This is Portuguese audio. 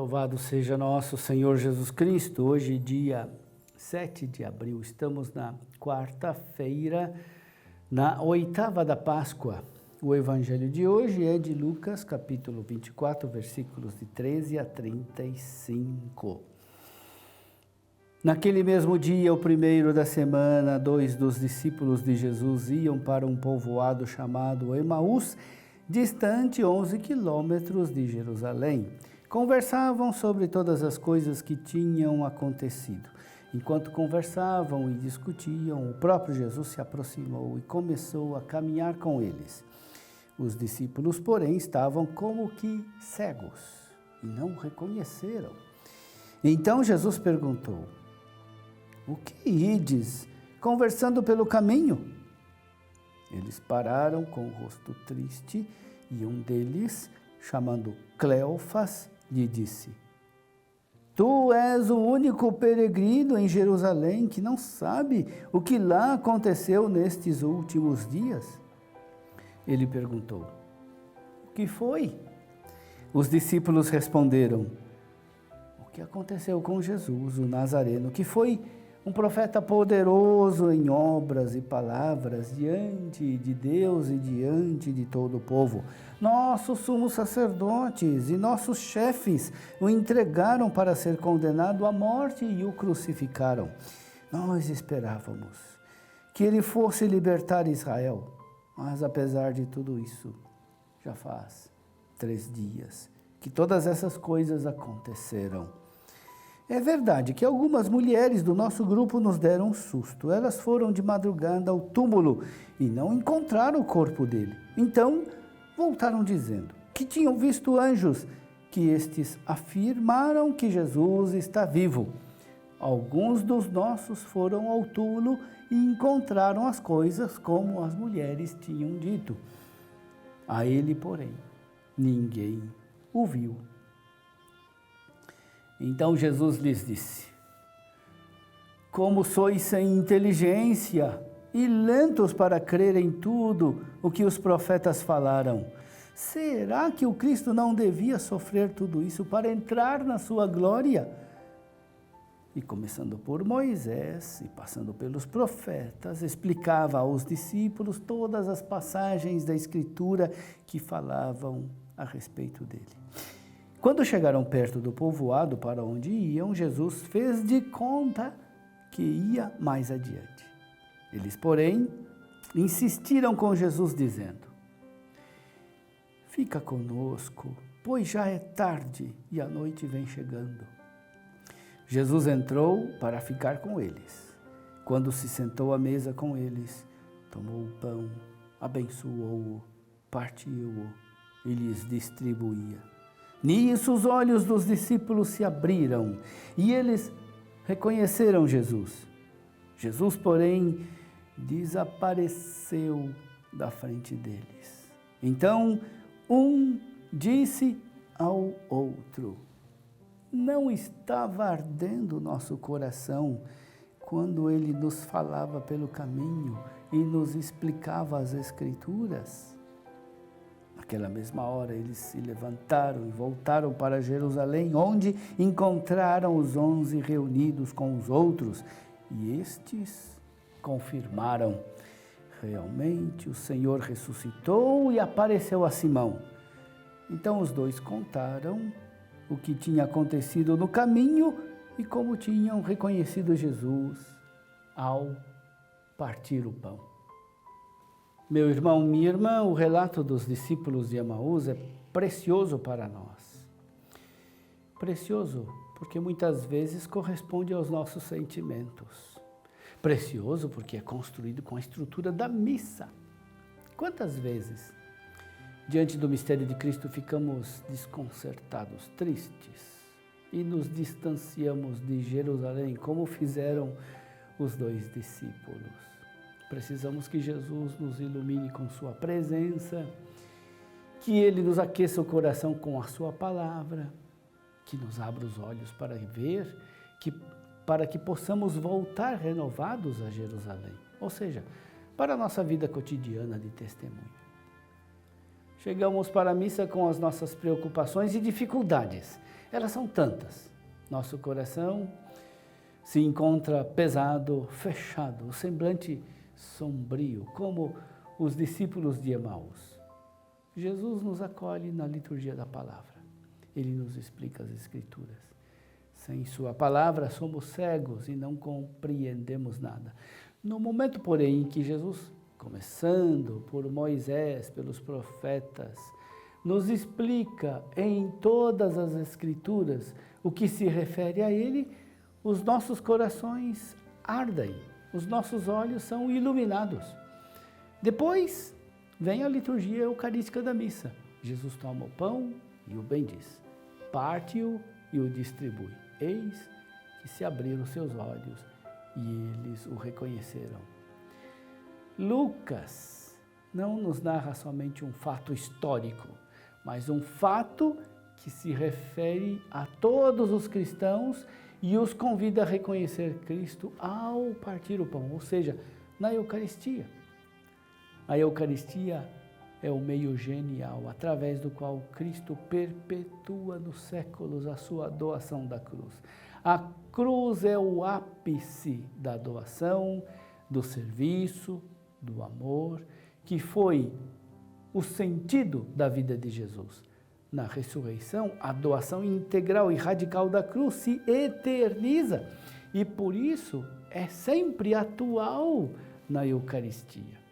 Louvado seja nosso Senhor Jesus Cristo. Hoje, dia 7 de abril, estamos na quarta-feira, na oitava da Páscoa. O evangelho de hoje é de Lucas, capítulo 24, versículos de 13 a 35. Naquele mesmo dia, o primeiro da semana, 2 dos discípulos de Jesus iam para um povoado chamado Emaús, distante 11 quilômetros de Jerusalém. Conversavam sobre todas as coisas que tinham acontecido. Enquanto conversavam e discutiam, o próprio Jesus se aproximou e começou a caminhar com eles. Os discípulos, porém, estavam como que cegos e não o reconheceram. Então Jesus perguntou: "O que ides conversando pelo caminho?" Eles pararam com o rosto triste e um deles, chamando Cleofas, lhe disse: "Tu és o único peregrino em Jerusalém que não sabe o que lá aconteceu nestes últimos dias?" Ele perguntou: "O que foi?" Os discípulos responderam: "O que aconteceu com Jesus, o Nazareno, que foi um profeta poderoso em obras e palavras diante de Deus e diante de todo o povo. Nossos sumos sacerdotes e nossos chefes o entregaram para ser condenado à morte e o crucificaram. Nós esperávamos que ele fosse libertar Israel, mas apesar de tudo isso, já faz 3 dias que todas essas coisas aconteceram. É verdade que algumas mulheres do nosso grupo nos deram um susto. Elas foram de madrugada ao túmulo e não encontraram o corpo dele. Então, voltaram dizendo que tinham visto anjos, que estes afirmaram que Jesus está vivo. Alguns dos nossos foram ao túmulo e encontraram as coisas como as mulheres tinham dito. A ele, porém, ninguém o viu." Então Jesus lhes disse: "Como sois sem inteligência e lentos para crer em tudo o que os profetas falaram. Será que o Cristo não devia sofrer tudo isso para entrar na sua glória?" E começando por Moisés e passando pelos profetas, explicava aos discípulos todas as passagens da Escritura que falavam a respeito dele. Quando chegaram perto do povoado para onde iam, Jesus fez de conta que ia mais adiante. Eles, porém, insistiram com Jesus, dizendo: "Fica conosco, pois já é tarde e a noite vem chegando." Jesus entrou para ficar com eles. Quando se sentou à mesa com eles, tomou o pão, abençoou-o, partiu-o e lhes distribuía. Nisso os olhos dos discípulos se abriram e eles reconheceram Jesus. Jesus, porém, desapareceu da frente deles. Então, um disse ao outro: "Não estava ardendo o nosso coração quando ele nos falava pelo caminho e nos explicava as Escrituras?" Naquela mesma hora, eles se levantaram e voltaram para Jerusalém, onde encontraram os 11 reunidos com os outros, e estes confirmaram: "Realmente o Senhor ressuscitou e apareceu a Simão." Então os dois contaram o que tinha acontecido no caminho e como tinham reconhecido Jesus ao partir o pão. Meu irmão, minha irmã, o relato dos discípulos de Emaús é precioso para nós. Precioso porque muitas vezes corresponde aos nossos sentimentos. Precioso porque é construído com a estrutura da missa. Quantas vezes, diante do mistério de Cristo, ficamos desconcertados, tristes e nos distanciamos de Jerusalém, como fizeram os 2 discípulos. Precisamos que Jesus nos ilumine com sua presença, que Ele nos aqueça o coração com a sua palavra, que nos abra os olhos para ver, para que possamos voltar renovados a Jerusalém, ou seja, para a nossa vida cotidiana de testemunho. Chegamos para a missa com as nossas preocupações e dificuldades. Elas são tantas. Nosso coração se encontra pesado, fechado, o semblante sombrio, como os discípulos de Emaús. Jesus nos acolhe na liturgia da palavra. Ele nos explica as Escrituras. Sem sua palavra, somos cegos e não compreendemos nada. No momento, porém, em que Jesus, começando por Moisés, pelos profetas, nos explica em todas as Escrituras o que se refere a ele, os nossos corações ardem, os nossos olhos são iluminados. Depois vem a liturgia eucarística da missa. Jesus toma o pão e o bendiz, parte-o e o distribui. Eis que se abriram seus olhos e eles o reconheceram. Lucas não nos narra somente um fato histórico, mas um fato que se refere a todos os cristãos e os convida a reconhecer Cristo ao partir o pão, ou seja, na Eucaristia. A Eucaristia é o meio genial através do qual Cristo perpetua nos séculos a sua doação da cruz. A cruz é o ápice da doação, do serviço, do amor, que foi o sentido da vida de Jesus. Na ressurreição, a doação integral e radical da cruz se eterniza e, por isso, é sempre atual na Eucaristia.